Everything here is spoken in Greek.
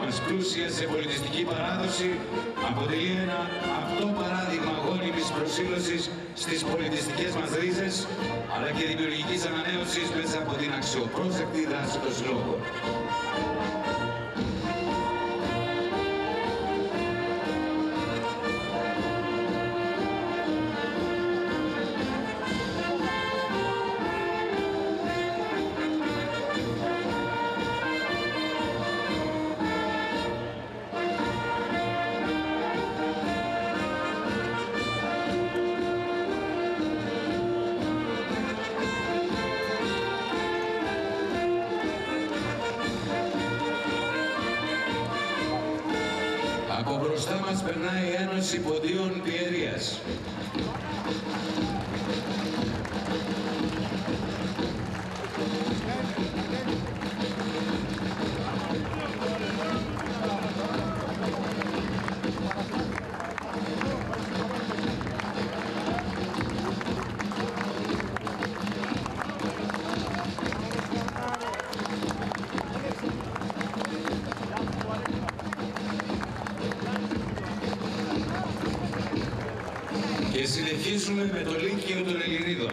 μας, πλούσια σε πολιτιστική παράδοση, αποτελεί ένα απτό παράδειγμα γόνιμης προσήλωσης στις πολιτιστικές μας ρίζες, αλλά και δημιουργικής ανανέωσης μέσα από την αξιοπρόσεκτη δράση των συλλόγων. Από μπροστά μας περνάει η Ένωση Ποντίων Πιερίας. Και συνεχίζουμε με το Λύκειο των Ελληνίδων.